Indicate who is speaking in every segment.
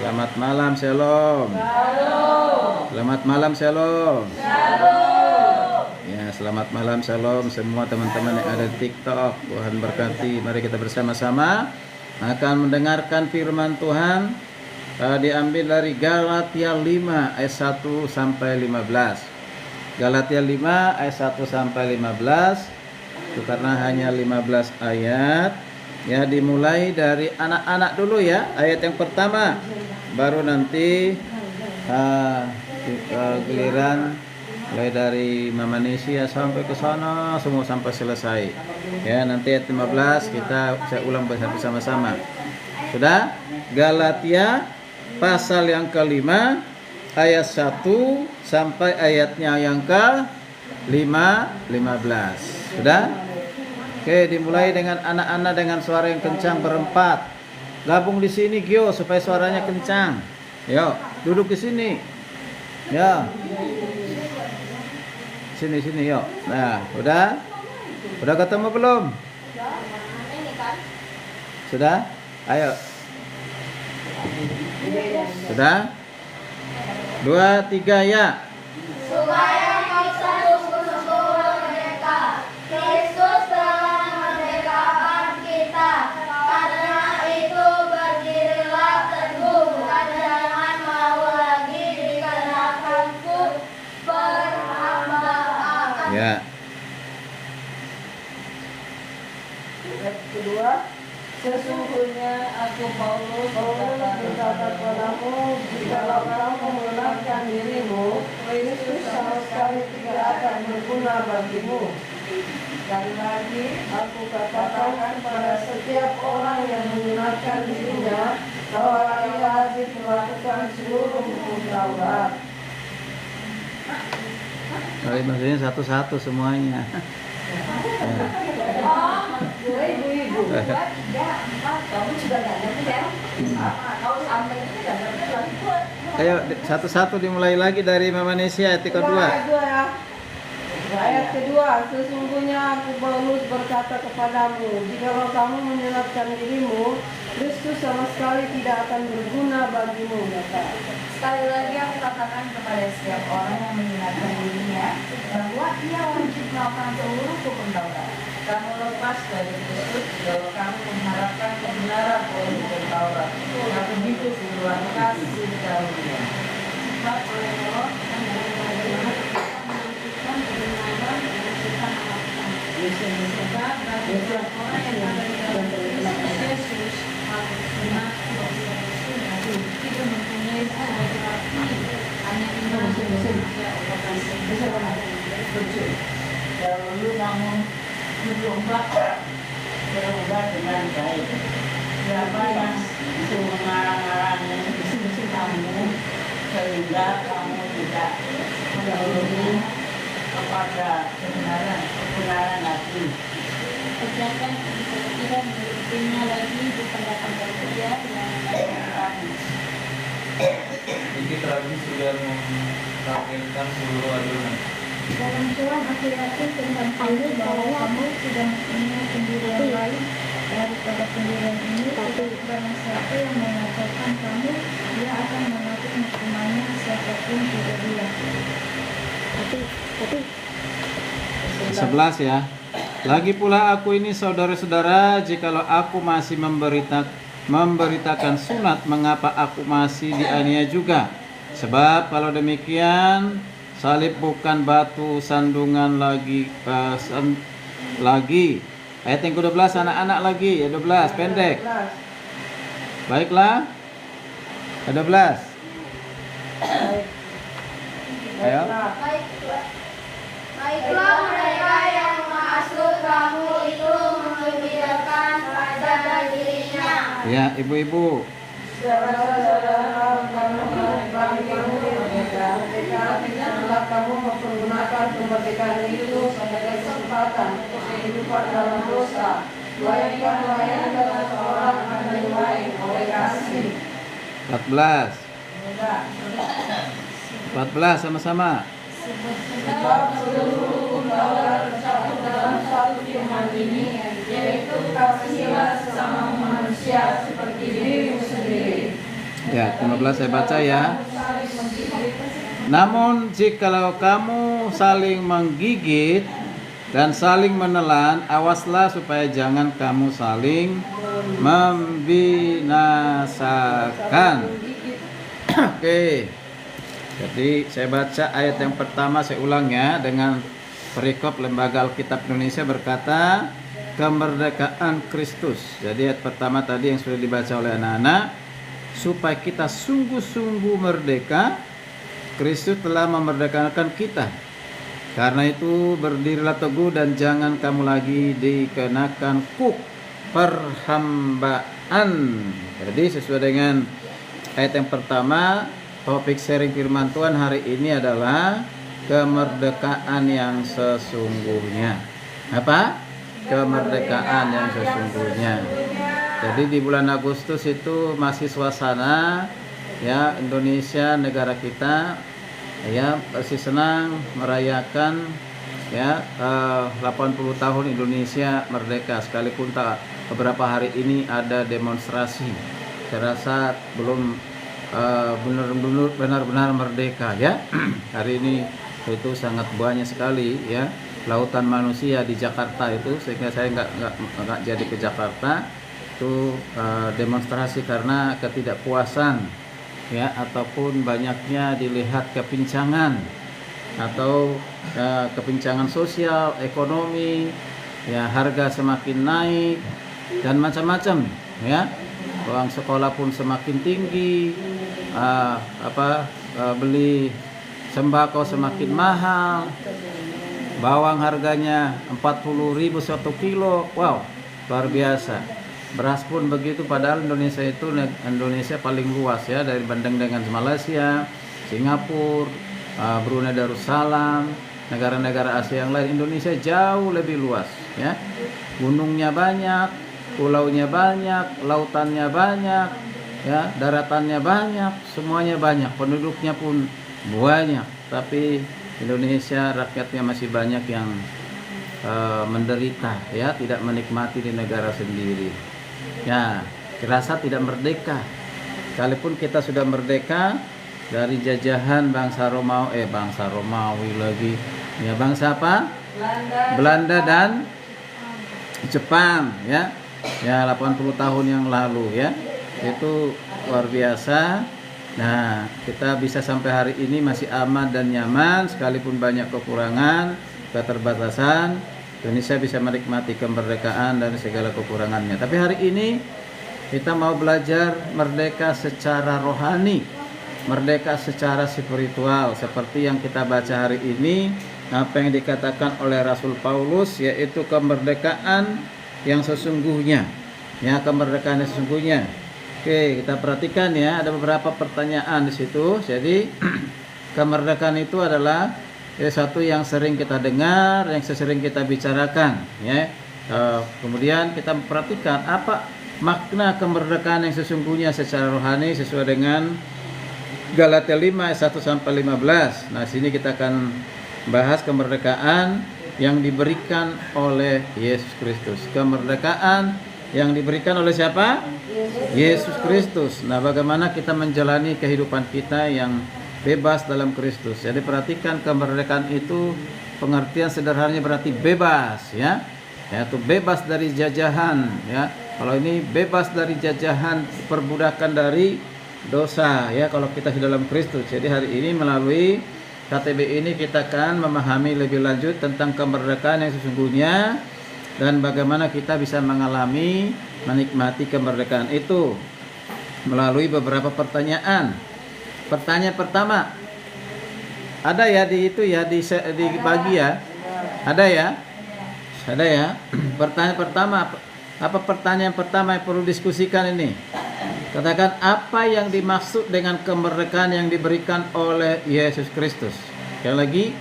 Speaker 1: Selamat malam, Shalom.
Speaker 2: Shalom.
Speaker 1: Selamat malam, Shalom.
Speaker 2: Shalom.
Speaker 1: Ya, selamat malam, Shalom semua teman-teman yang ada di TikTok. Tuhan berkati. Mari kita bersama-sama akan mendengarkan firman Tuhan. Diambil dari Galatia 5 ayat 1 sampai 15. Galatia 5 ayat 1 sampai 15. Itu karena hanya 15 ayat. Ya, dimulai dari anak-anak dulu ya, ayat yang pertama. Baru nanti giliran mulai dari Mama Nesia sampai ke sana semua sampai selesai. Ya, nanti ayat 15 saya ulang bersama-sama. Sudah? Galatia pasal yang kelima ayat 1 sampai ayatnya yang ke-15. Sudah? Oke, dimulai dengan anak-anak dengan suara yang kencang berempat. Gabung di sini, Gio, supaya suaranya kencang. Yuk, duduk di sini. Ya. Sini, yuk. Nah, udah? Udah ketemu belum? Sudah? Ayo. Sudah? 2, 3, ya.
Speaker 2: Supaya kita sungguh-sungguh merdeka. Kristus telah memerdekakan kita. Karena itu berdirilah teguh dan jangan mau lagi dikenakan perhambaan.
Speaker 1: Ya.
Speaker 3: Ayat kedua, sesungguhnya aku Paulus berkata padamu, jikalau kamu mengenalkan dirimu, Kristus sama sekali tidak akan berguna bagimu. Sekali lagi, aku katakan pada setiap orang yang mengenalkan dirinya bahwa ia harus melakukan seluruh hukum Taurat.
Speaker 1: Maksudnya satu-satu semuanya.
Speaker 3: Ibu-ibu,
Speaker 2: Kamu juga nggak ngerti ya? Kalau sampai itu nggak ngerti lagi buat.
Speaker 1: Ayo satu-satu dimulai lagi dari Mama Nesia ayat kedua.
Speaker 3: Ayat kedua, sesungguhnya aku Paulus berkata kepadamu, jikalau kamu menyenapkan dirimu, Kristus sama sekali tidak akan berguna bagimu.
Speaker 2: Sekali lagi aku katakan kepada setiap orang yang menghinakan dirinya bahwa ia wajib melakukan seluruh hukum Taurat. Kamu lepas dari Kristus kalau kamu mengharapkan kebenaran oleh hukum Taurat. Kamu hidup di luar kasih karunia. Sebab oleh Allah yang menentukan kebenaran dengan kita melakukan. Sebab bagi orang yang ada di dalam Kristus Yesus harus benar tidak mempunyai sebagai arti hanya iman saja Allah kasih. Dahulu kamu berlomba dengan baik. Siapa yang mengarang-arangnya kamu sehingga kamu tidak melalui kepada kebenaran lagi.
Speaker 4: Kerjakan kira-kira berikutnya lagi berpendapat dia yang mengatakan
Speaker 5: Ini terakhir sudah mengkafirkan seluruh adonan.
Speaker 4: dalam Tuhan akhir-akhir tentang kamu bahwa kamu sudah mempunyai pendirian lain daripada pendirian ini, tapi barang siapa yang mengatakan kamu, dia akan mengatur hukumannya siapapun juga dia. Tapi
Speaker 1: 11 ya. Lagi pula aku ini saudara-saudara, jikalau aku masih memberitakan sunat, mengapa aku masih dianiaya juga? Sebab kalau demikian, salib bukan batu sandungan lagi. Ayat yang ke-12 anak-anak lagi, ya 12 pendek. Baiklah. 12. Ayo.
Speaker 2: Baiklah mereka yang menghasut kamu itu membiarkan pada dirinya.
Speaker 1: Ya, ibu-ibu.
Speaker 3: Saudara-saudara, setelah kamu mempergunakan kemerdekaan itu sebagai kesempatan untuk kehidupan dalam dosa, layakkan seorang akan yang lain oleh kasih.
Speaker 1: 14 sama-sama.
Speaker 3: Sebab seluruh hukum Taurat tercakup dalam satu firman ini, yaitu kasihilah sesama manusia seperti dirimu sendiri.
Speaker 1: Ya, 15 saya baca ya. Namun jikalau kamu saling menggigit dan saling menelan, awaslah supaya jangan kamu saling membinasakan. Oke. Jadi saya baca ayat yang pertama, saya ulang ya, dengan perikop Lembaga Alkitab Indonesia berkata kemerdekaan Kristus. Jadi ayat pertama tadi yang sudah dibaca oleh anak-anak, supaya kita sungguh-sungguh merdeka, Kristus telah memerdekakan kita. Karena itu berdirilah teguh dan jangan kamu lagi dikenakan kuk perhambaan. Jadi sesuai dengan ayat yang pertama, topik sharing firman Tuhan hari ini adalah kemerdekaan yang sesungguhnya. Apa? Kemerdekaan yang sesungguhnya. Jadi di bulan Agustus itu masih suasana ya Indonesia, negara kita ya masih senang merayakan ya 80 tahun Indonesia merdeka, sekalipun beberapa hari ini ada demonstrasi. Saya rasa belum benar-benar merdeka ya. Hari ini itu sangat banyak sekali ya lautan manusia di Jakarta itu, sehingga saya nggak jadi ke Jakarta itu demonstrasi karena ketidakpuasan ya, ataupun banyaknya dilihat kepincangan atau kepincangan sosial, ekonomi ya, harga semakin naik dan macam-macam ya, uang sekolah pun semakin tinggi, beli sembako semakin mahal, bawang harganya 40.000 1 kilo, wow luar biasa. Beras pun begitu, padahal Indonesia paling luas ya, dari banding dengan Malaysia, Singapura, Brunei Darussalam, negara-negara Asia yang lain. Indonesia jauh lebih luas ya, gunungnya banyak, pulaunya banyak, lautannya banyak ya, daratannya banyak, semuanya banyak, penduduknya pun banyak. Tapi Indonesia rakyatnya masih banyak yang menderita ya, tidak menikmati di negara sendiri. Ya, dirasa tidak merdeka. Sekalipun kita sudah merdeka dari jajahan bangsa Romawi lagi. Ya, bangsa apa? Belanda dan Jepang ya. Ya, 80 tahun yang lalu ya. Itu luar biasa. Nah, kita bisa sampai hari ini masih aman dan nyaman, sekalipun banyak kekurangan, keterbatasan. Indonesia bisa menikmati kemerdekaan dan segala kekurangannya. Tapi hari ini kita mau belajar merdeka secara rohani, merdeka secara spiritual, seperti yang kita baca hari ini, apa yang dikatakan oleh Rasul Paulus, yaitu kemerdekaan yang sesungguhnya. Ya, kemerdekaan yang sesungguhnya. Oke, kita perhatikan ya, ada beberapa pertanyaan di situ. Jadi kemerdekaan itu adalah satu yang sering kita dengar, yang sering kita bicarakan ya. Kemudian kita perhatikan apa makna kemerdekaan yang sesungguhnya secara rohani sesuai dengan Galatia 5 ayat 1 sampai 15. Nah, sini kita akan bahas kemerdekaan yang diberikan oleh Yesus Kristus. Kemerdekaan yang diberikan oleh siapa? Yesus Kristus. Nah, bagaimana kita menjalani kehidupan kita yang bebas dalam Kristus. Jadi perhatikan, kemerdekaan itu pengertian sederhananya berarti bebas ya. Yaitu bebas dari jajahan ya. Kalau ini bebas dari jajahan perbudakan dari dosa ya, kalau kita di dalam Kristus. Jadi hari ini melalui KTB ini kita akan memahami lebih lanjut tentang kemerdekaan yang sesungguhnya dan bagaimana kita bisa mengalami, menikmati kemerdekaan itu melalui beberapa pertanyaan. Pertanyaan pertama, ada ya di itu ya, dibagi ya, ada ya. Pertanyaan pertama, apa pertanyaan pertama yang perlu diskusikan ini? Katakan, apa yang dimaksud dengan kemerdekaan yang diberikan oleh Yesus Kristus? Sekali lagi,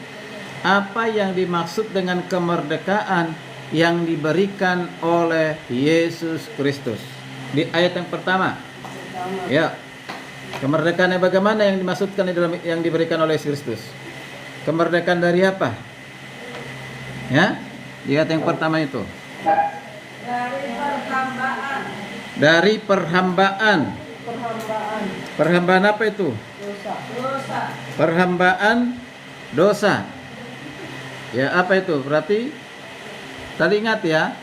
Speaker 1: apa yang dimaksud dengan kemerdekaan yang diberikan oleh Yesus Kristus? Di ayat yang pertama, ya. Kemerdekaan yang bagaimana yang dimaksudkan di dalam yang diberikan oleh Yesus Kristus? Kemerdekaan dari apa? Ya, di ayat yang pertama itu. Dari perhambaan. Perhambaan apa itu?
Speaker 3: Dosa.
Speaker 1: Perhambaan dosa. Ya, apa itu? Berarti tadi ingat ya,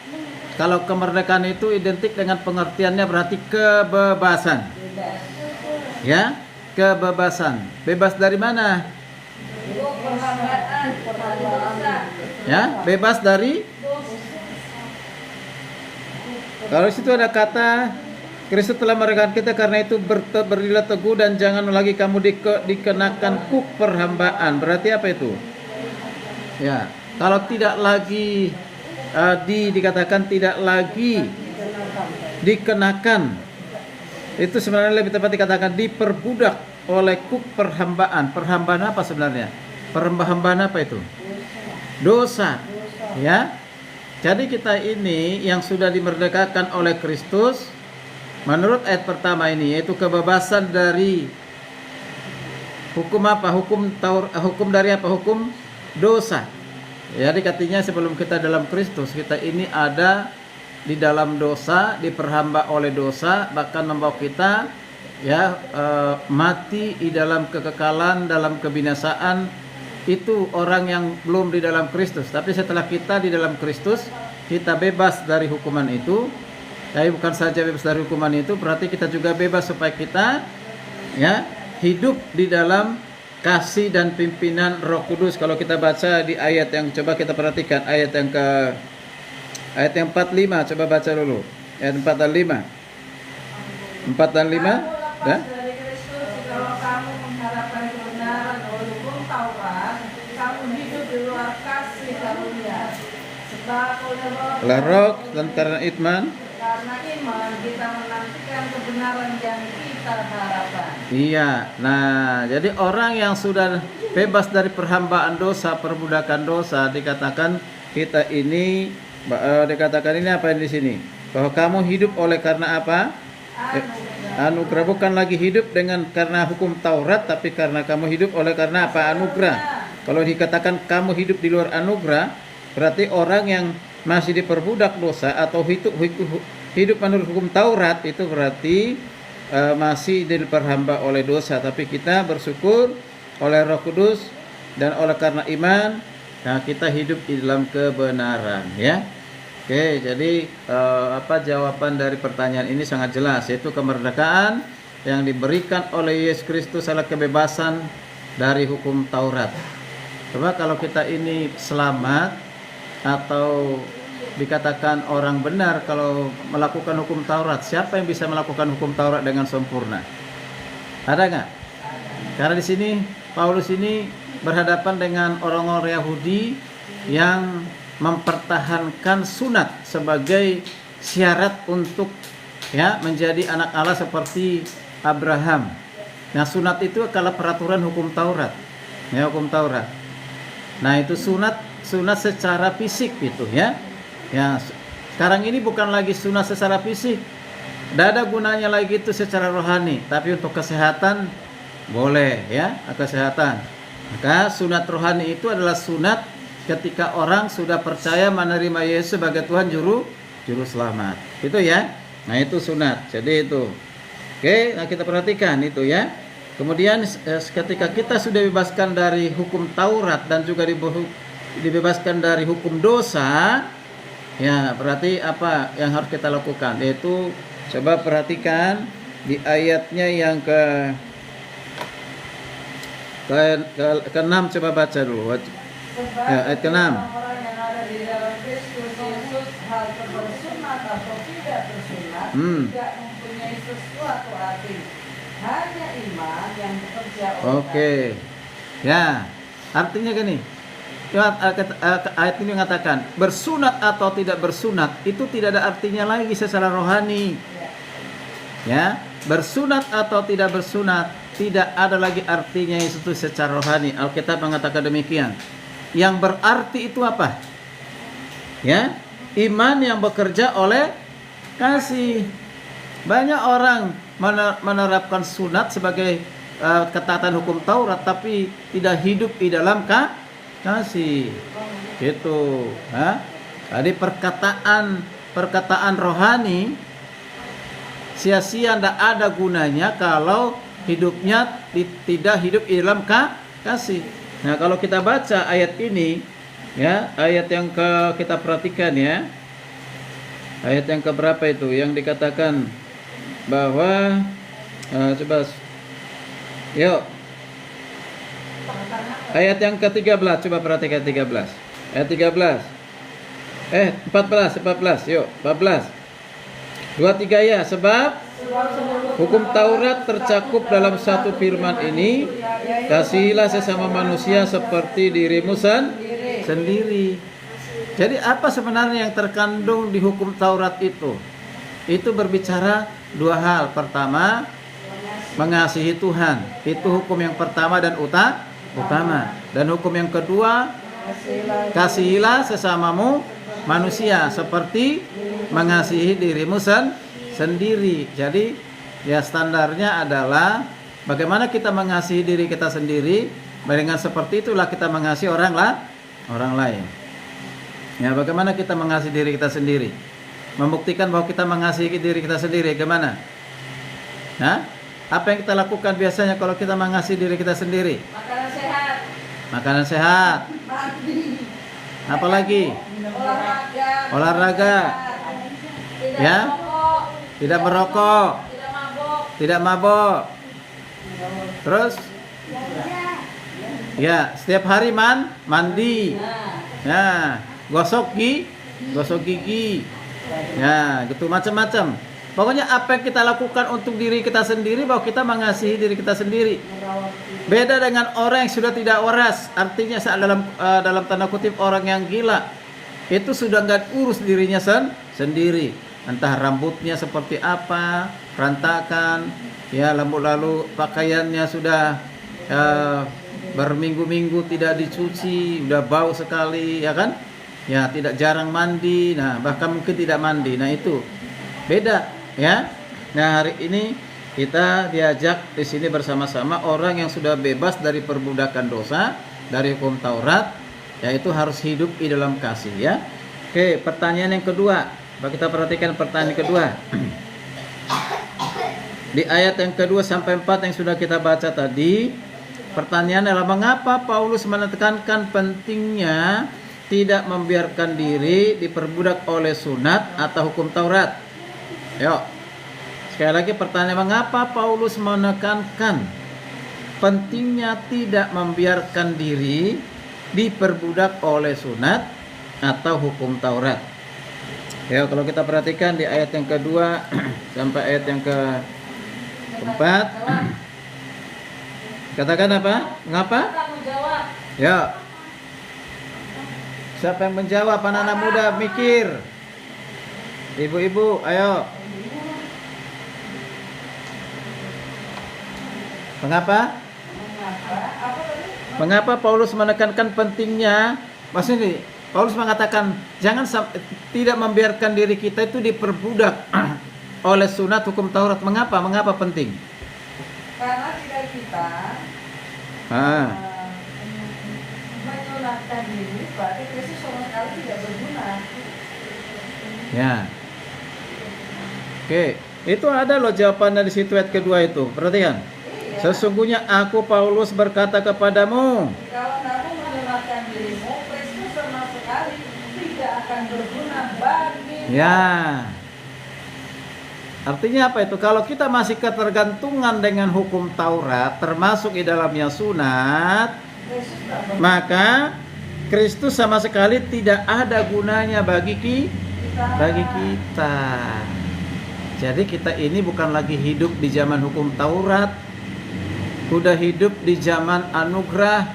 Speaker 1: kalau kemerdekaan itu identik dengan pengertiannya berarti kebebasan.
Speaker 3: Bebas.
Speaker 1: Ya, kebebasan. Bebas dari mana?
Speaker 3: Perhambaan dosa.
Speaker 1: Ya, bebas dari. Kalau di situ ada kata Kristus telah merdekakan kita, karena itu berdirilah teguh dan jangan lagi kamu dikenakan kuk perhambaan. Berarti apa itu? Ya, kalau tidak lagi dikatakan tidak lagi dikenakan, itu sebenarnya lebih tepat dikatakan diperbudak oleh kuk perhambaan. Perhambaan apa sebenarnya? Perhambaan apa itu? Dosa. Ya. Jadi kita ini yang sudah dimerdekakan oleh Kristus menurut ayat pertama ini, yaitu kebebasan dari hukum apa? Hukum dari apa? Hukum dosa. Jadi katanya sebelum kita dalam Kristus, kita ini ada di dalam dosa, diperhamba oleh dosa, bahkan membawa kita ya mati di dalam kekekalan, dalam kebinasaan. Itu orang yang belum di dalam Kristus. Tapi setelah kita di dalam Kristus, kita bebas dari hukuman itu. Tapi bukan saja bebas dari hukuman itu, berarti kita juga bebas supaya kita ya hidup di dalam kasih dan pimpinan Roh Kudus. Kalau kita baca di ayat yang coba kita perhatikan, ayat yang 45, coba baca dulu. Ayat 4 dan 5. 4 dan 5, ya?
Speaker 3: Dari Kristus, jikalau kamu mengharapkan kebenaran oleh hukum Taurat, kamu hidup di luar kasih karunia. Sebab oleh
Speaker 1: Roh dan karena iman.
Speaker 3: Karena iman kita menantikan kebenaran yang kita harapkan.
Speaker 1: Iya. Nah, jadi orang yang sudah bebas dari perhambaan dosa, perbudakan dosa, dikatakan kita ini dikatakan ini apa di sini? Bahwa kamu hidup oleh karena apa? Anugerah. Bukan lagi hidup dengan karena hukum Taurat, tapi karena kamu hidup oleh karena apa? Anugerah. Kalau dikatakan kamu hidup di luar anugerah, berarti orang yang masih diperbudak dosa atau hidup menurut hukum Taurat, itu berarti masih diperhamba oleh dosa. Tapi kita bersyukur oleh Roh Kudus dan oleh karena iman, nah kita hidup di dalam kebenaran, ya. Oke, jadi apa jawaban dari pertanyaan ini sangat jelas, yaitu kemerdekaan yang diberikan oleh Yesus Kristus adalah kebebasan dari hukum Taurat. Coba kalau kita ini selamat atau dikatakan orang benar kalau melakukan hukum Taurat, siapa yang bisa melakukan hukum Taurat dengan sempurna? Ada nggak? Karena di sini Paulus ini berhadapan dengan orang-orang Yahudi yang mempertahankan sunat sebagai syarat untuk ya menjadi anak Allah seperti Abraham. Nah, sunat itu adalah peraturan hukum Taurat. Ya, hukum Taurat. Nah, itu sunat secara fisik gitu ya. Ya, sekarang ini bukan lagi sunat secara fisik. Tidak ada gunanya lagi itu secara rohani, tapi untuk kesehatan boleh ya, kesehatan. Maka sunat rohani itu adalah sunat ketika orang sudah percaya menerima Yesus sebagai Tuhan juru selamat. Itu ya. Nah, itu sunat. Jadi itu. Oke, nah kita perhatikan itu ya. Kemudian ketika kita sudah dibebaskan dari hukum Taurat dan juga dibebaskan dari hukum dosa, ya berarti apa yang harus kita lakukan? Yaitu coba perhatikan di ayatnya yang ke-6, coba baca dulu. Ya, ayat ke-6.
Speaker 3: Orang yang ada di dalam Kristus Yesus, hal bersunat atau tidak bersunat tidak mempunyai sesuatu arti. Hanya iman yang bekerja oleh
Speaker 1: Oke. Ya, artinya gini. Ayat ini mengatakan bersunat atau tidak bersunat itu tidak ada artinya lagi secara rohani. Ya, bersunat atau tidak bersunat tidak ada lagi artinya itu secara rohani. Alkitab mengatakan demikian. Yang berarti itu apa? Ya, iman yang bekerja oleh kasih. Banyak orang menerapkan sunat sebagai ketaatan hukum Taurat, tapi tidak hidup di dalam kasih. Itu. Jadi perkataan rohani sia-sia, tidak ada gunanya kalau hidupnya tidak hidup di dalam kasih. Nah, kalau kita baca ayat ini, ya, ayat yang kita perhatikan ya. Ayat yang keberapa itu yang dikatakan bahwa coba yuk. Ayat yang ke-13, coba perhatikan 13. Ayat 13. 14, yuk, 14. 23 ya, sebab hukum Taurat tercakup dalam satu firman ini, kasihilah sesama manusia seperti dirimu sendiri. Jadi apa sebenarnya yang terkandung di hukum Taurat itu? Itu berbicara dua hal. Pertama, mengasihi Tuhan. Itu hukum yang pertama dan utama. Dan hukum yang kedua, kasihilah sesamamu manusia seperti mengasihi dirimu sendiri. Jadi ya standarnya adalah bagaimana kita mengasihi diri kita sendiri, dengan seperti itulah kita mengasihi orang lain. Ya, bagaimana kita mengasihi diri kita sendiri? Membuktikan bahwa kita mengasihi diri kita sendiri gimana? Nah, apa yang kita lakukan biasanya kalau kita mengasihi diri kita sendiri?
Speaker 3: Makanan sehat.
Speaker 1: Makanan sehat.
Speaker 3: Mandi.
Speaker 1: Apalagi? Olahraga.
Speaker 3: Tidak
Speaker 1: Ya?
Speaker 3: merokok.
Speaker 1: Tidak merokok.
Speaker 3: Tidak mabok.
Speaker 1: Tidak mabok. Terus? Ya, setiap hari mandi. Ya, gosok gigi. Ya, gitu macam-macam. Pokoknya apa yang kita lakukan untuk diri kita sendiri, bahwa kita mengasihi diri kita sendiri. Beda dengan orang yang sudah tidak waras, artinya dalam tanda kutip orang yang gila. Itu sudah nggak urus dirinya sendiri. Entah rambutnya seperti apa, berantakan, ya, lalu pakaiannya sudah berminggu-minggu tidak dicuci, udah bau sekali, ya kan? Ya, tidak jarang mandi, nah bahkan mungkin tidak mandi. Nah, itu beda, ya. Nah, hari ini kita diajak di sini bersama-sama orang yang sudah bebas dari perbudakan dosa, dari hukum Taurat, yaitu harus hidup di dalam kasih, ya. Oke, pertanyaan yang kedua. Kita perhatikan pertanyaan kedua. Di ayat yang kedua sampai 4 yang sudah kita baca tadi, pertanyaan adalah mengapa Paulus menekankan pentingnya tidak membiarkan diri diperbudak oleh sunat atau hukum Taurat. Yuk. Sekali lagi pertanyaan, mengapa Paulus menekankan pentingnya tidak membiarkan diri diperbudak oleh sunat atau hukum Taurat? Ya, kalau kita perhatikan di ayat yang kedua sampai ayat yang keempat, katakan apa? Mengapa? Ya. Siapa yang menjawab? Anak-anak muda mikir. Ibu-ibu, ayo. Mengapa? Mengapa Paulus menekankan pentingnya? Maksudnya Paulus mengatakan jangan tidak membiarkan diri kita itu diperbudak oleh sunat hukum Taurat. Mengapa? Mengapa penting?
Speaker 3: Karena tidak kita menyunatkan diri, berarti Kristus sama sekali tidak berguna.
Speaker 1: Ya. Oke, itu ada loh jawabannya di situ ayat kedua itu. Perhatikan. Sesungguhnya aku Paulus berkata kepadamu,
Speaker 3: Kalau kamu menyunatkan dirimu, Kristus sama sekali tidak akan berguna bagi.
Speaker 1: ya. Artinya apa itu? Kalau kita masih ketergantungan dengan hukum Taurat, termasuk di dalamnya sunat, maka Kristus sama sekali tidak ada gunanya bagi kita. Jadi kita ini bukan lagi hidup di zaman hukum Taurat, udah hidup di zaman anugerah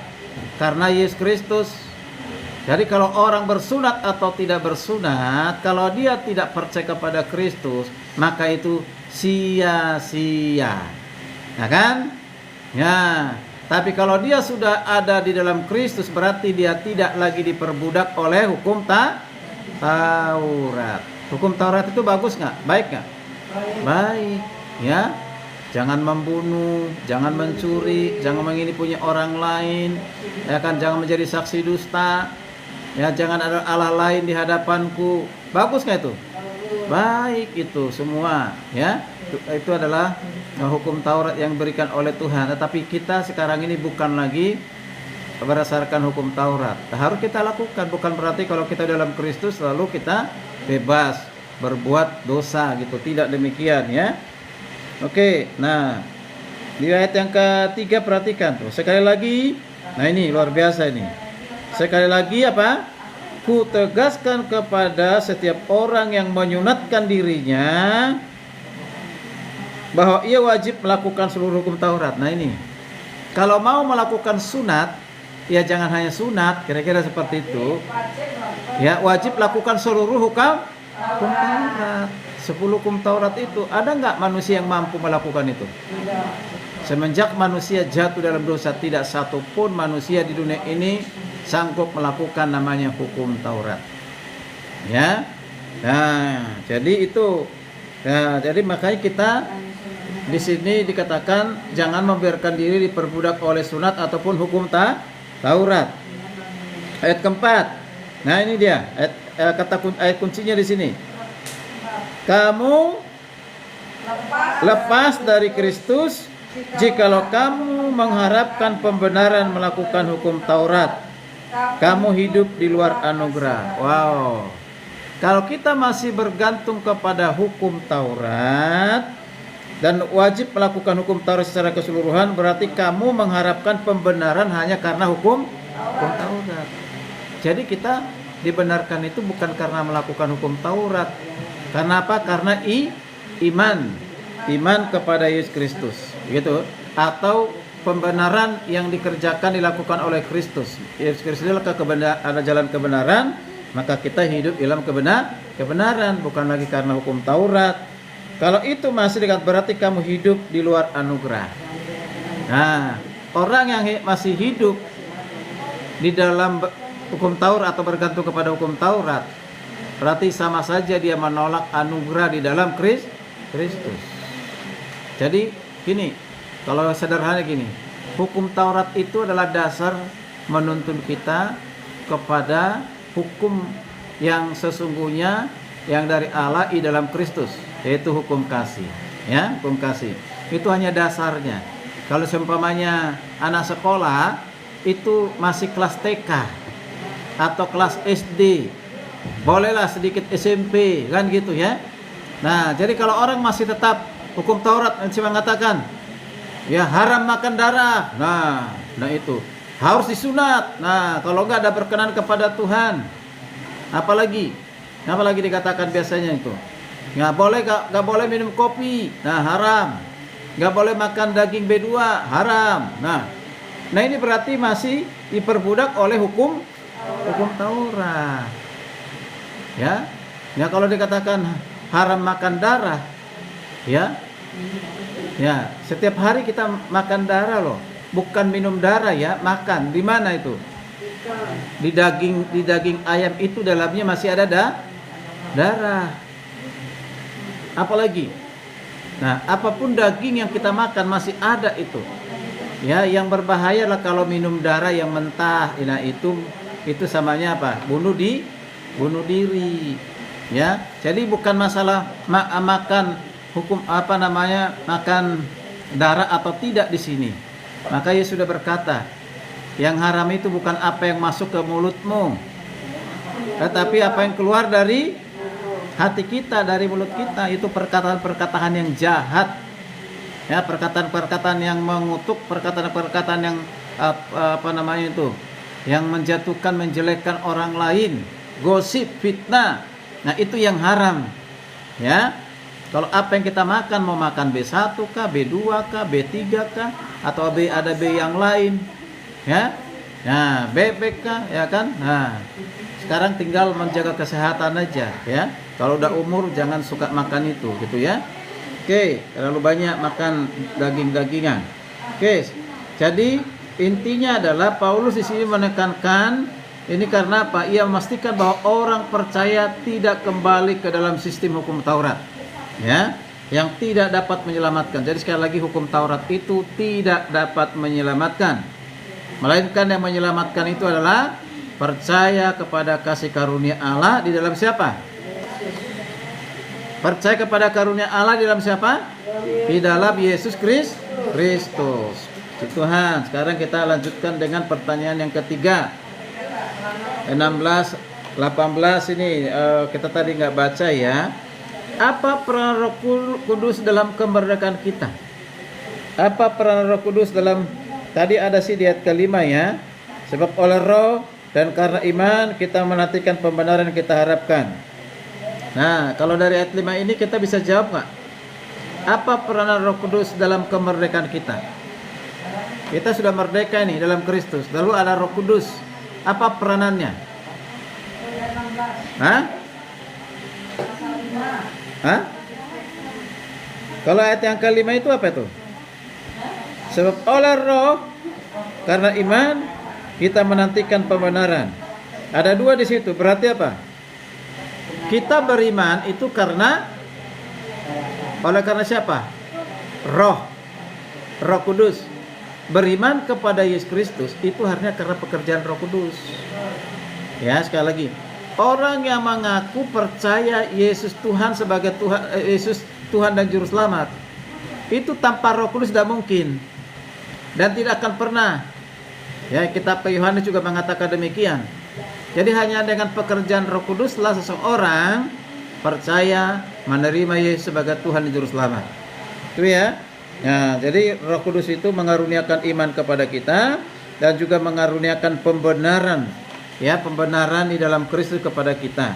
Speaker 1: karena Yesus Kristus. Jadi kalau orang bersunat atau tidak bersunat, kalau dia tidak percaya kepada Kristus, maka itu sia-sia. Ya kan? Ya. Tapi kalau dia sudah ada di dalam Kristus, berarti dia tidak lagi diperbudak oleh hukum Taurat. Hukum Taurat itu bagus nggak? Baik nggak? Baik. Ya. Jangan membunuh, jangan mencuri, jangan mengini punya orang lain, ya kan? Jangan menjadi saksi dusta. Ya, jangan ada Allah lain di hadapanku. Bagus nggak itu? baik itu semua ya. Itu adalah hukum Taurat yang diberikan oleh Tuhan. Tetapi kita sekarang ini bukan lagi berdasarkan hukum Taurat. Harus kita lakukan, bukan berarti kalau kita dalam Kristus lalu kita bebas berbuat dosa gitu. Tidak demikian ya. Oke, nah di ayat yang ketiga perhatikan tuh. Sekali lagi, nah ini luar biasa ini. Sekali lagi apa? Ku tegaskan kepada setiap orang yang menyunatkan dirinya bahwa ia wajib melakukan seluruh hukum Taurat. Nah ini, kalau mau melakukan sunat, ya jangan hanya sunat, kira-kira seperti itu. Ya wajib lakukan seluruh hukum Taurat. 10 hukum Taurat itu, ada nggak manusia yang mampu melakukan itu? Semenjak manusia jatuh dalam dosa, tidak satu pun manusia di dunia ini sanggup melakukan namanya hukum Taurat. Ya, nah jadi itu. Nah, jadi makanya kita di sini dikatakan jangan membiarkan diri diperbudak oleh sunat ataupun hukum Taurat. Ayat keempat. Nah ini dia ayat kuncinya di sini. Kamu lepas dari Kristus jikalau kamu mengharapkan pembenaran melakukan hukum Taurat. Kamu hidup di luar anugerah. Wow. Kalau kita masih bergantung kepada hukum Taurat dan wajib melakukan hukum Taurat secara keseluruhan, berarti kamu mengharapkan pembenaran hanya karena hukum Taurat. Jadi kita dibenarkan itu bukan karena melakukan hukum Taurat. Karena apa? Karena iman kepada Yesus Kristus, gitu. Atau pembenaran yang dilakukan oleh Kristus. Yesus Kristus adalah jalan kebenaran, maka kita hidup dalam kebenaran, bukan lagi karena hukum Taurat. Kalau itu masih berarti kamu hidup di luar anugerah. Nah, orang yang masih hidup di dalam hukum Taurat atau bergantung kepada hukum Taurat, berarti sama saja dia menolak anugerah di dalam Kristus. Jadi gini, kalau sederhana gini, hukum Taurat itu adalah dasar menuntun kita kepada hukum yang sesungguhnya yang dari Allah di dalam Kristus, yaitu hukum kasih. Ya, hukum kasih. Itu hanya dasarnya. Kalau seumpamanya anak sekolah itu masih kelas TK atau kelas SD, bolehlah sedikit SMP, kan gitu ya. Nah, jadi kalau orang masih tetap hukum Taurat masih mengatakan ya haram makan darah. Nah itu harus disunat. Nah, kalau enggak ada berkenan kepada Tuhan. Apalagi dikatakan biasanya itu. Enggak boleh minum kopi. Nah, haram. Enggak boleh makan daging B2, haram. Nah, ini berarti masih diperbudak oleh hukum Taurat. Ya. Ya kalau dikatakan haram makan darah, ya. Ya, setiap hari kita makan darah loh. Bukan minum darah ya, makan. Di mana itu? Di daging ayam itu dalamnya masih ada darah. Apalagi? Nah, apapun daging yang kita makan masih ada itu. Ya, yang berbahaya lah kalau minum darah yang mentah. Nah, itu samanya apa? Bunuh diri. Ya. Jadi bukan masalah makan hukum makan darah atau tidak di sini. Maka Yesus sudah berkata, yang haram itu bukan apa yang masuk ke mulutmu, tetapi apa yang keluar dari hati kita, dari mulut kita. Itu perkataan-perkataan yang jahat. Ya, perkataan-perkataan yang mengutuk, perkataan-perkataan yang yang menjatuhkan, menjelekkan orang lain, gosip, fitnah. Nah, itu yang haram. Ya. Kalau apa yang kita makan, mau makan B1 kah, B2 kah, B3 kah, atau ada B yang lain, ya. Nah, bebek kah, ya kan? Nah, sekarang tinggal menjaga kesehatan aja, ya. Kalau udah umur jangan suka makan itu, gitu ya. Oke, terlalu banyak makan daging-dagingan. Oke, jadi intinya adalah Paulus di sini menekankan ini karena apa? Ia memastikan bahwa orang percaya tidak kembali ke dalam sistem hukum Taurat, ya, yang tidak dapat menyelamatkan. Jadi sekali lagi hukum Taurat itu tidak dapat menyelamatkan, melainkan yang menyelamatkan itu adalah percaya kepada kasih karunia Allah di dalam siapa? Percaya kepada karunia Allah di dalam siapa? Di dalam Yesus Kristus. Tuhan. Sekarang kita lanjutkan dengan pertanyaan yang ketiga. 16, 18 ini kita tadi nggak baca ya. Apa peran Roh Kudus dalam kemerdekaan kita? Apa peran Roh Kudus dalam, tadi ada sih di ayat kelima ya. Sebab oleh Roh dan karena iman kita menantikan pembenaran yang kita harapkan. Nah, kalau dari ayat 5 ini kita bisa jawab nggak? Apa peranan Roh Kudus dalam kemerdekaan kita? Kita sudah merdeka nih dalam Kristus. Lalu ada Roh Kudus. Apa peranannya? Hah? Hah? Kalau ayat yang kelima itu apa itu? Sebab oleh Roh karena iman kita menantikan pembenaran. Ada dua di situ. Berarti apa? Kita beriman itu karena siapa? Roh Kudus. Beriman kepada Yesus Kristus itu harusnya karena pekerjaan Roh Kudus. Ya, sekali lagi. Orang yang mengaku percaya Yesus Tuhan sebagai Tuhan, Yesus Tuhan dan Juru Selamat, itu tanpa Roh Kudus tidak mungkin dan tidak akan pernah. Ya, kitab Yohanes juga mengatakan demikian. Jadi hanya dengan pekerjaan Roh Kuduslah seseorang percaya menerima Yesus sebagai Tuhan dan Juru Selamat. Itu ya. Nah, jadi Roh Kudus itu mengaruniakan iman kepada kita dan juga mengaruniakan pembenaran, ya, pembenaran di dalam Kristus kepada kita.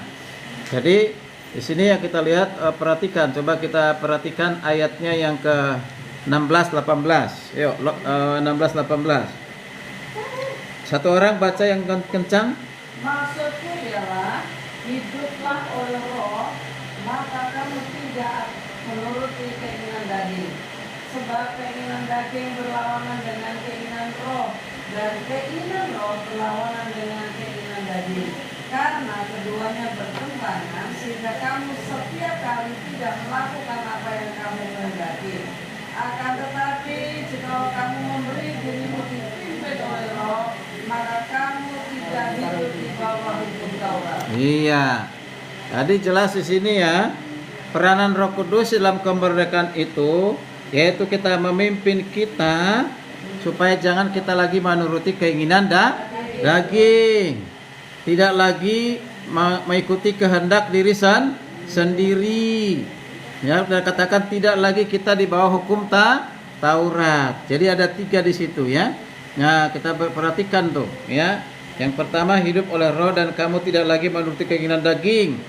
Speaker 1: Jadi di sini yang kita lihat, perhatikan, coba kita perhatikan ayatnya yang ke 16 18. Yuk, 16 18. Satu orang baca yang kencang.
Speaker 3: Maksudku ialah, hiduplah oleh Roh, maka kamu tidak menuruti keinginan daging. Sebab keinginan daging berlawanan dengan keinginan Roh, dan keinginan Roh berlawanan dengan keinginan daging. Karena keduanya bertentangan, sehingga kamu setiap kali tidak melakukan apa yang kamu kehendaki. Akan tetapi, jika kamu memberi dirimu dipimpin oleh Roh, maka kamu tidak hidup di bawah hukum Taurat.
Speaker 1: Iya. Tadi jelas di sini ya. Peranan Roh Kudus dalam kemerdekaan itu yaitu kita memimpin kita supaya jangan kita lagi menuruti keinginan daging. Tidak lagi mengikuti kehendak diri sendiri. Ya, dan katakan tidak lagi kita di bawah hukum Taurat. Jadi ada 3 di situ ya. Nah, kita perhatikan tuh ya. Yang pertama, hidup oleh Roh dan kamu tidak lagi menuruti keinginan daging.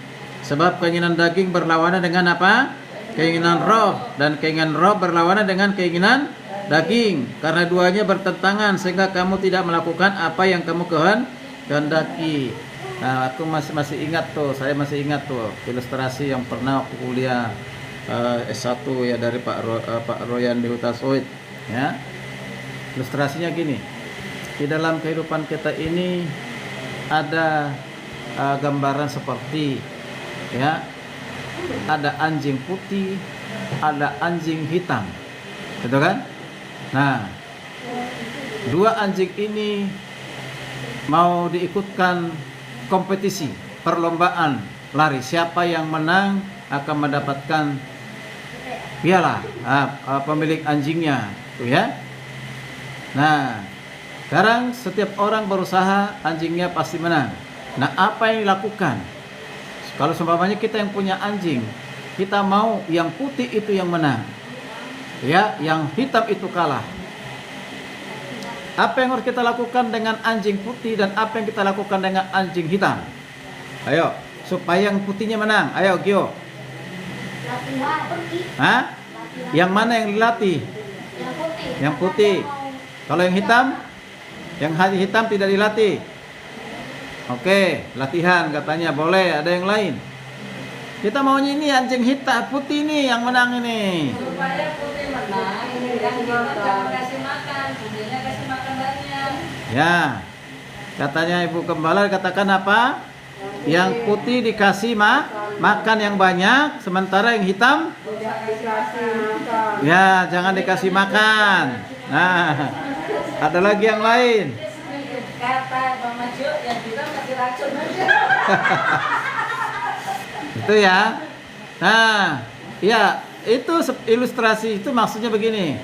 Speaker 1: Sebab keinginan daging berlawanan dengan apa? Keinginan Roh, dan keinginan Roh berlawanan dengan keinginan daging. Karena duanya bertentangan sehingga kamu tidak melakukan apa yang kamu kehendaki. Nah, aku masih ingat tuh, saya masih ingat tuh ilustrasi yang pernah aku kuliah S1 ya dari Pak Royan di Hutasoid ya. Ilustrasinya gini. Di dalam kehidupan kita ini ada gambaran seperti ya, ada anjing putih, ada anjing hitam, betul kan? Nah, 2 anjing ini mau diikutkan kompetisi, perlombaan lari. Siapa yang menang akan mendapatkan piala, pemilik anjingnya, tuh ya. Nah, sekarang setiap orang berusaha anjingnya pasti menang. Nah, apa yang dilakukan? Kalau seumpamanya kita yang punya anjing, kita mau yang putih itu yang menang, ya, yang hitam itu kalah. Apa yang harus kita lakukan dengan anjing putih dan apa yang kita lakukan dengan anjing hitam? Ayo, supaya yang putihnya menang. Ayo, Gio. Hah? Yang mana yang dilatih? Yang putih. Kalau yang hitam? Yang hitam tidak dilatih. Oke, latihan katanya boleh. Ada yang lain? Kita maunya ini anjing hitam, putih ini yang menang ini.
Speaker 3: Supaya putih menang, yang hitam jangan kasih makan, putihnya kasih makan banyak.
Speaker 1: Ya, katanya Ibu Gembala katakan apa? Yang putih dikasih makan yang banyak, sementara yang hitam ya jangan dikasih makan. Nah, ada lagi yang lain.
Speaker 3: Kata Bang Maju, yang hitam kasih racun.
Speaker 1: Itu ya. Nah, ya itu ilustrasi itu maksudnya begini.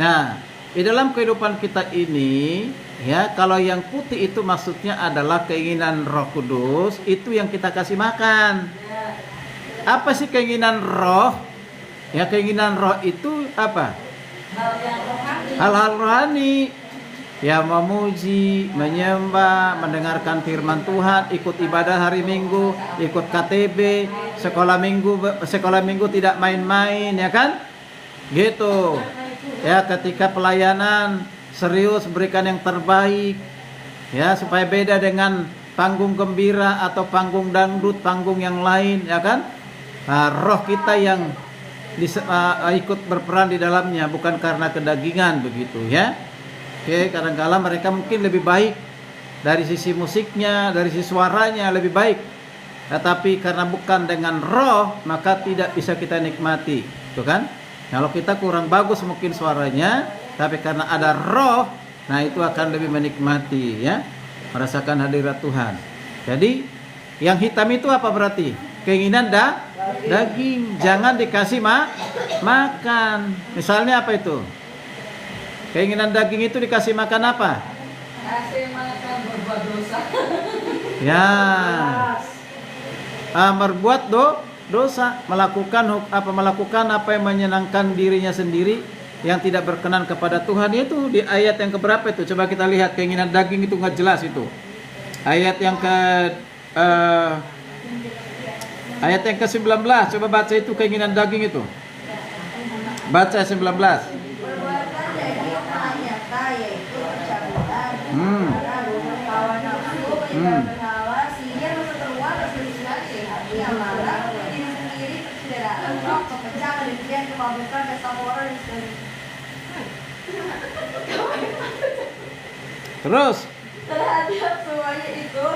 Speaker 1: Nah, di dalam kehidupan kita ini, ya kalau yang putih itu maksudnya adalah keinginan Roh Kudus, itu yang kita kasih makan. Apa sih keinginan roh? Ya keinginan roh itu apa? Hal-hal rohani. Ya memuji, menyembah, mendengarkan firman Tuhan, ikut ibadah hari Minggu, ikut KTB, sekolah minggu tidak main-main, ya kan? Gitu. Ya ketika pelayanan serius berikan yang terbaik. Ya supaya beda dengan panggung gembira atau panggung dangdut, panggung yang lain, ya kan? Nah, roh kita yang ikut berperan di dalamnya bukan karena kedagingan begitu ya. Oke, kadang-kala mereka mungkin lebih baik dari sisi musiknya, dari sisi suaranya lebih baik. Tetapi karena bukan dengan roh, maka tidak bisa kita nikmati. Tuh kan? Kalau kita kurang bagus mungkin suaranya, tapi karena ada roh, nah itu akan lebih menikmati ya, merasakan hadirat Tuhan. Jadi, yang hitam itu apa berarti? Keinginan daging, jangan dikasih makan. Misalnya apa itu? Keinginan daging itu dikasih makan apa?
Speaker 3: Kasih makan berbuat dosa.
Speaker 1: Ya. Berbuat dosa, melakukan apa yang menyenangkan dirinya sendiri, yang tidak berkenan kepada Tuhan. Itu di ayat yang keberapa itu? Coba kita lihat, keinginan daging itu nggak jelas itu. Ayat yang ke-19. Coba baca itu keinginan daging itu. Baca 19. Terus
Speaker 3: terhadap semuanya itu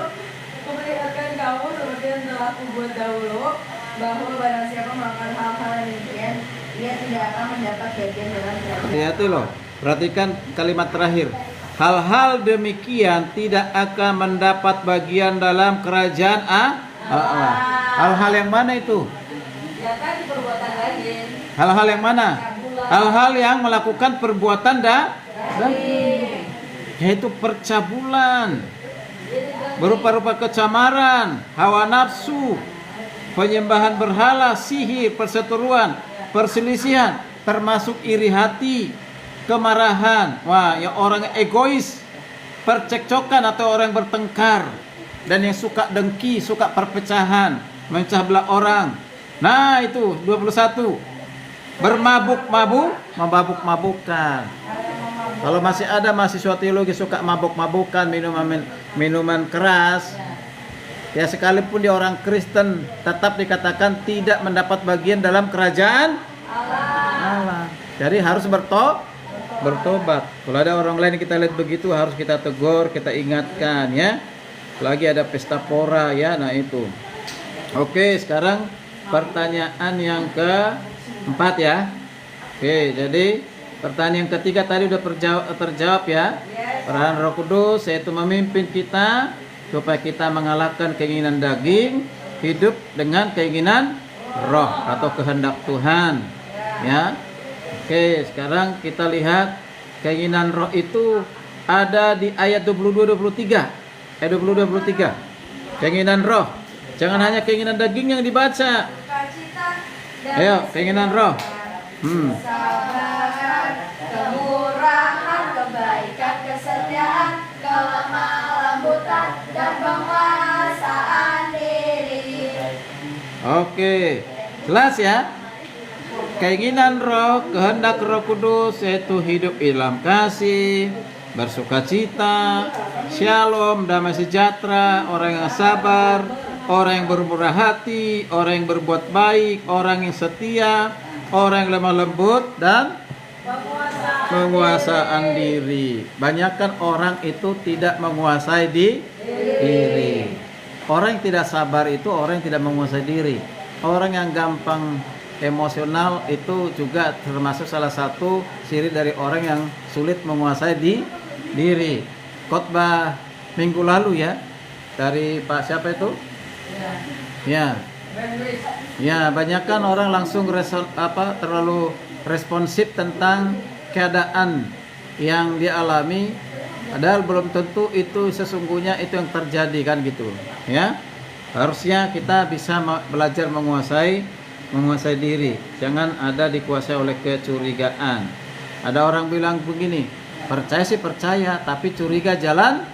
Speaker 3: kuperlihatkan kamu seperti yang telah kubuat dahulu, bahwa barang siapa melakukan hal-hal yang demikian, ia tidak akan mendapat bagian dalam kerajaan.
Speaker 1: Hati-hati loh, perhatikan kalimat terakhir. Hal-hal demikian tidak akan mendapat bagian dalam kerajaan Allah. Hal-hal yang mana itu?
Speaker 3: Ya kan perbuatan daging.
Speaker 1: Hal-hal yang mana? Hal-hal yang melakukan perbuatan daging, yaitu percabulan, berupa-rupa kecamaran, hawa nafsu, penyembahan berhala, sihir, perseteruan, perselisihan, termasuk iri hati, kemarahan. Wah, yang orang egois, percekcokan atau orang bertengkar, dan yang suka dengki, suka perpecahan, memecah belah orang. Nah, itu 21. Mabuk-mabukan. Kalau masih ada mahasiswa teologi suka mabuk-mabukan, minuman keras, ya sekalipun dia orang Kristen, tetap dikatakan tidak mendapat bagian dalam kerajaan Allah. Jadi harus bertobat. Kalau ada orang lain kita lihat begitu, harus kita tegur, kita ingatkan ya. Lagi ada pesta pora ya, nah itu. Oke, sekarang pertanyaan yang keempat ya. Oke, jadi pertanyaan yang ketiga tadi udah terjawab ya. Peran Roh Kudus yaitu memimpin kita supaya kita mengalahkan keinginan daging, hidup dengan keinginan roh atau kehendak Tuhan ya. Oke, sekarang kita lihat keinginan roh itu ada di ayat 22-23. Ayat 22-23. Keinginan roh. Jangan hanya keinginan daging yang dibaca. Ayo, keinginan roh.
Speaker 3: Kesabaran, kemurahan, kebaikan, kesetiaan, kelemah lembutan, dan penguasaan diri.
Speaker 1: Oke, jelas ya. Keinginan roh, kehendak Roh Kudus yaitu hidup dalam kasih, bersukacita, shalom, damai sejahtera, orang yang sabar, orang yang bermurah hati, orang yang berbuat baik, orang yang setia, orang yang lemah lembut, dan penguasaan diri. Banyakkan orang itu tidak menguasai diri. Orang yang tidak sabar itu orang yang tidak menguasai diri. Orang yang gampang emosional itu juga termasuk salah satu ciri dari orang yang sulit menguasai diri. Khotbah minggu lalu ya, dari Pak siapa itu? Ya, Ya, banyakkan orang langsung terlalu responsif tentang keadaan yang dia alami, padahal belum tentu itu sesungguhnya itu yang terjadi kan gitu. Ya. Harusnya kita bisa belajar menguasai diri. Jangan ada dikuasai oleh kecurigaan. Ada orang bilang begini, percaya sih percaya, tapi curiga jalan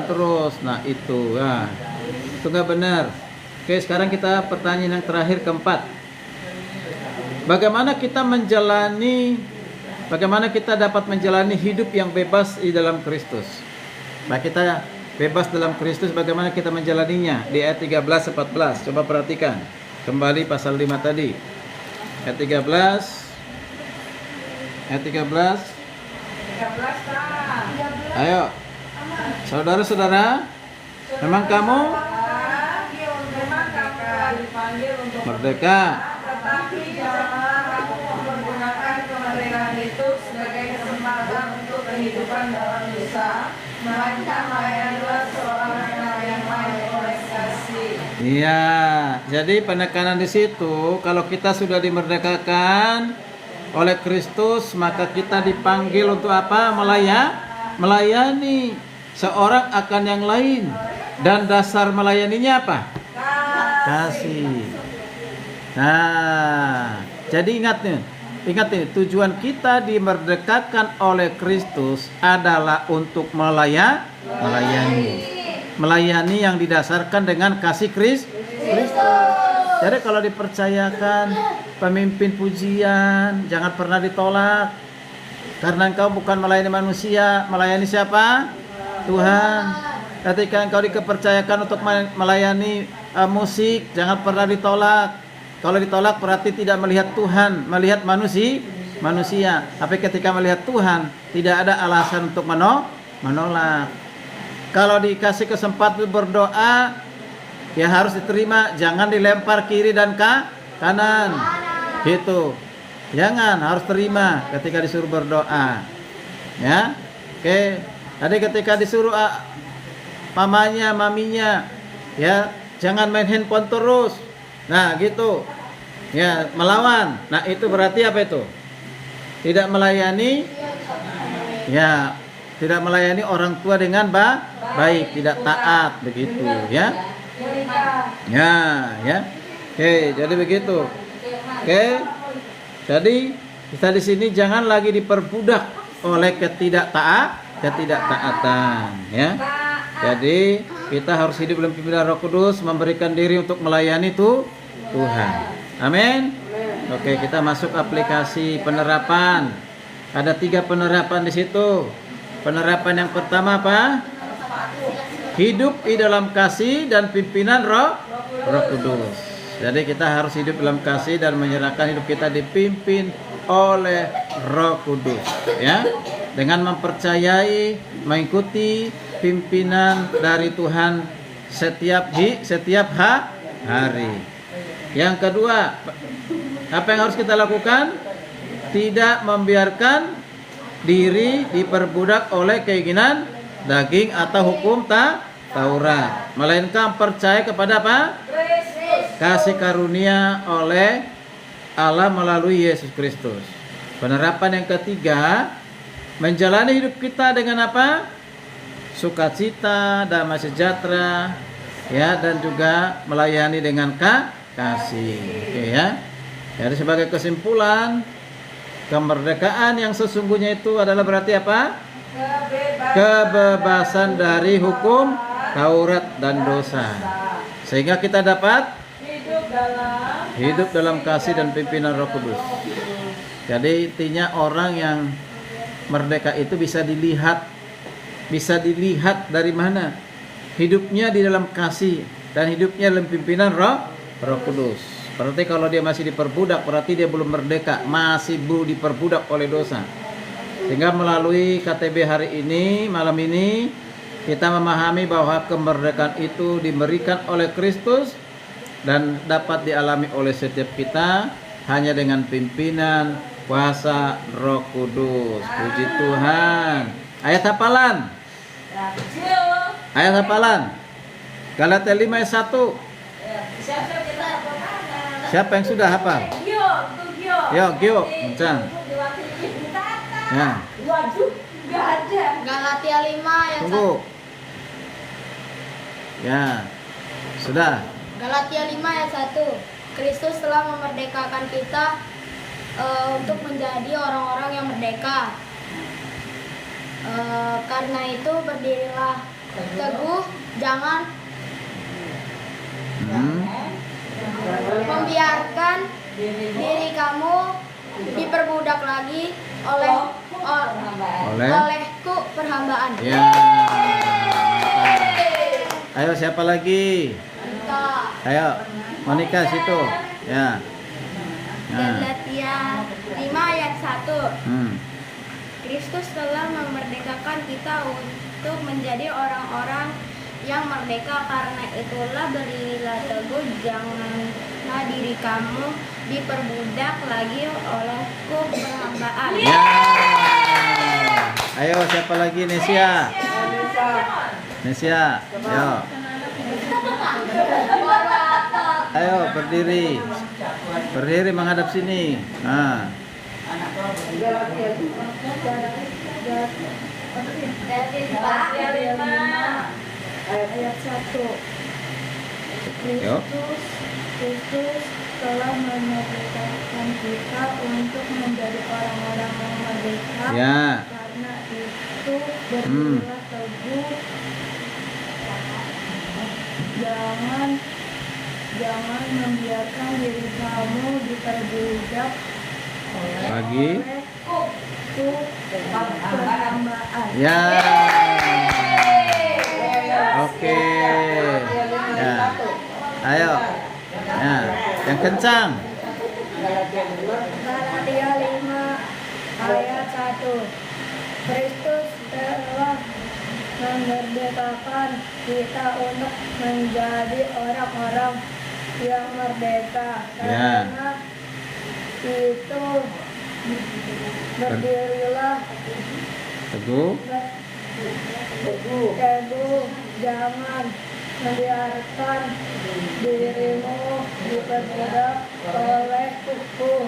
Speaker 1: terus. Nah itu, ya, itu nggak benar. Oke, sekarang kita pertanyaan yang terakhir keempat. Bagaimana kita dapat menjalani hidup yang bebas di dalam Kristus? Nah, kita bebas dalam Kristus, bagaimana kita menjalaninya? Di ayat 13-14, coba perhatikan. Kembali pasal 5 tadi. Ayat 13. Ayo, saudara-saudara, memang kamu merdeka.
Speaker 3: Tetapi janganlah kamu mempergunakan kemerdekaan itu sebagai kesempatan untuk kehidupan dalam dosa, melainkan layanilah seorang yang lain oleh kasih.
Speaker 1: Iya, jadi penekanan di situ, kalau kita sudah dimerdekakan oleh Kristus, maka kita dipanggil untuk apa? Melayani seorang akan yang lain. Dan dasar melayaninya apa? Kasih. Nah, jadi ingat nih, tujuan kita dimerdekakan oleh Kristus adalah untuk melayani yang didasarkan dengan kasih Kristus. Jadi kalau dipercayakan pemimpin pujian, jangan pernah ditolak, karena engkau bukan melayani manusia, melayani siapa? Tuhan. Ketika engkau dipercayakan untuk melayani musik, jangan pernah ditolak. Kalau ditolak berarti tidak melihat Tuhan, melihat manusia. Tapi ketika melihat Tuhan, tidak ada alasan untuk menolak. Kalau dikasih kesempatan berdoa, ya harus diterima, jangan dilempar kiri dan kanan. Gitu. Jangan, harus terima ketika disuruh berdoa. Ya. Oke. Jadi ketika disuruh mamanya, maminya, ya, jangan main handphone terus. Nah, gitu. Ya, melawan. Nah, itu berarti apa itu? Tidak melayani. Ya, tidak melayani orang tua dengan baik, tidak taat begitu, ya. Ya. Oke, jadi begitu. Oke. Jadi, kita di sini jangan lagi diperbudak oleh ketidaktaatan, ya. Jadi kita harus hidup dalam pimpinan Roh Kudus, memberikan diri untuk melayani Tuhan. Amin. Oke, kita masuk aplikasi penerapan. Ada 3 penerapan di situ. Penerapan yang pertama apa? Hidup di dalam kasih dan pimpinan Roh Kudus. Jadi kita harus hidup dalam kasih dan menyerahkan hidup kita dipimpin oleh Roh Kudus, ya. Dengan mempercayai, mengikuti pimpinan dari Tuhan setiap hari. Yang kedua, apa yang harus kita lakukan? Tidak membiarkan diri diperbudak oleh keinginan daging atau hukum Taurat, melainkan percaya kepada apa? Kasih karunia oleh Allah melalui Yesus Kristus. Penerapan yang ketiga, menjalani hidup kita dengan apa? Sukacita, damai sejahtera, ya, dan juga melayani dengan kasih. Oke, ya. Jadi sebagai kesimpulan, kemerdekaan yang sesungguhnya itu adalah berarti apa? Kebebasan dari hukum Taurat dan dosa. Sehingga kita dapat hidup dalam kasih dan pimpinan Roh Kudus. Jadi intinya orang yang merdeka itu bisa dilihat dari mana? Hidupnya di dalam kasih dan hidupnya dalam pimpinan Roh Kudus. Berarti kalau dia masih diperbudak, berarti dia belum merdeka, masih diperbudak oleh dosa. Sehingga melalui KTB hari ini, malam ini, kita memahami bahwa kemerdekaan itu diberikan oleh Kristus dan dapat dialami oleh setiap kita hanya dengan pimpinan kuasa Roh Kudus. Puji Tuhan. Ayat hafalan. Galatia 5 ayat 1. Siapa yang sudah hafal? Yuk, Gio, Encang. Ya,
Speaker 3: Waduh, nggak ada.
Speaker 2: Galatia 5 ayat
Speaker 1: tunggu. Ya, sudah.
Speaker 2: 1. Galatia 5 ayat 1. Kristus telah memerdekakan kita untuk menjadi orang-orang yang merdeka. Karena itu berdirilah teguh, jangan membiarkan diri kamu diperbudak lagi olehku perhambaan.
Speaker 1: Ya. Ayo siapa lagi?
Speaker 2: Kita
Speaker 1: Ayo, Monica situ. Ya. Nah.
Speaker 2: Galatia 5 ayat 1. Kristus telah memerdekakan kita untuk menjadi orang-orang yang merdeka. Karena itulah berdirilah teguh, janganlah diri kamu diperbudak lagi olehku perhambaan.
Speaker 1: Ya. Ayo siapa lagi? Nesia. Nesia. Ayo. Ayo berdiri. Berdiri menghadap sini. Nah.
Speaker 2: Galatia 5
Speaker 4: ayat 1.
Speaker 1: Yuk.
Speaker 4: Kristus telah memerdekakan kita untuk menjadi orang-orang yang merdeka.
Speaker 1: Ya.
Speaker 4: Karena itu berdirilah teguh, jangan membiarkan diri kamu diperbudak
Speaker 1: Lagi.
Speaker 4: perhambaan.
Speaker 1: Ya. Oke. Ya. Ayo. Ya. Yang kencang.
Speaker 4: Galatia 5 ayat 1. Kristus telah memerdekakan kita untuk menjadi orang-orang yang merdeka.
Speaker 1: Ya.
Speaker 4: Karena itu berdirilah
Speaker 1: Teguh.
Speaker 4: teguh, jangan membiarkan dirimu diperbudak oleh hukum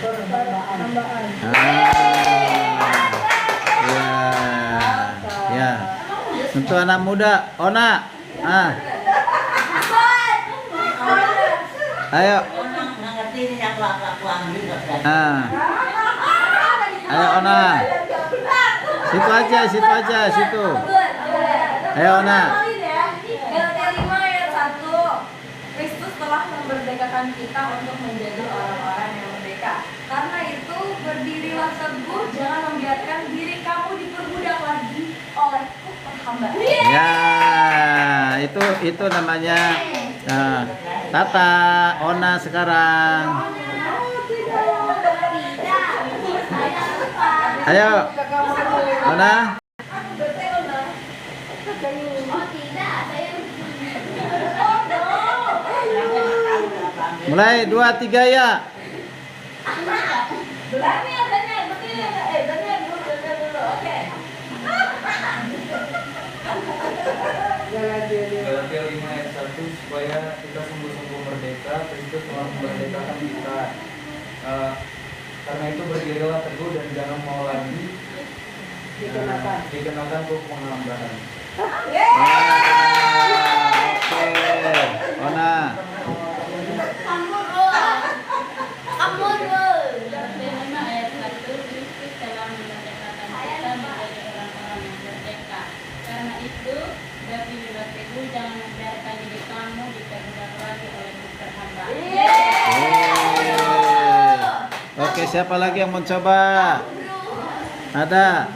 Speaker 4: perhambaan.
Speaker 1: Ya. Ya. Untuk anak muda, Ona. Ayo. Ayo Ona. Situ aja, situ. Ayo Ona.
Speaker 3: Galatia 5 ayat 1. Kristus telah memerdekakan kita untuk menjadi orang-orang yang merdeka. Karena itu berdirilah teguh, jangan membiarkan diri kamu diperbudak lagi oleh perhambaan.
Speaker 1: Ya, itu namanya Tata, Ona sekarang. Ayo, Ona. Mulai 2, 3 ya.
Speaker 5: Galatia 5 ayat 1, supaya kita sungguh-sungguh merdeka, Kristus telah memerdekakan kita. Karena itu berdirilah teguh dan jangan mau lagi dikenakan hukum penghambaan.
Speaker 1: Oke, Ona. Oke, siapa lagi yang mau coba? Ada?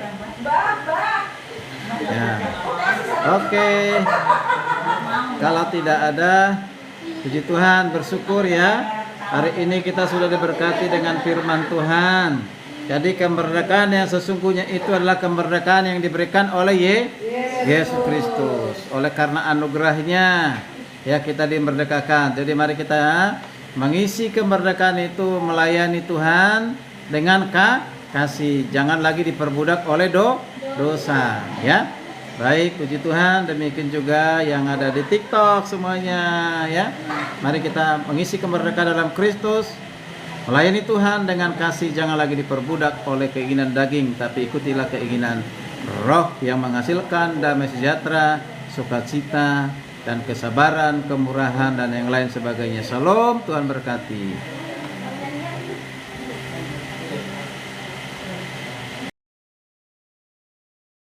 Speaker 1: Ya. Oke. Kalau tidak ada, puji Tuhan, bersyukur ya. Hari ini kita sudah diberkati dengan firman Tuhan. Jadi kemerdekaan yang sesungguhnya itu adalah kemerdekaan yang diberikan oleh Yesus Kristus. Oleh karena anugerahnya ya kita dimerdekakan. Jadi mari kita mengisi kemerdekaan itu, melayani Tuhan dengan kasih. Jangan lagi diperbudak oleh dosa ya. Baik, puji Tuhan. Demikian juga yang ada di TikTok semuanya ya. Mari kita mengisi kemerdekaan dalam Kristus. Melayani Tuhan dengan kasih, jangan lagi diperbudak oleh keinginan daging, tapi ikutilah keinginan Roh yang menghasilkan damai sejahtera, sukacita, dan kesabaran, kemurahan, dan yang lain sebagainya. Shalom, Tuhan berkati.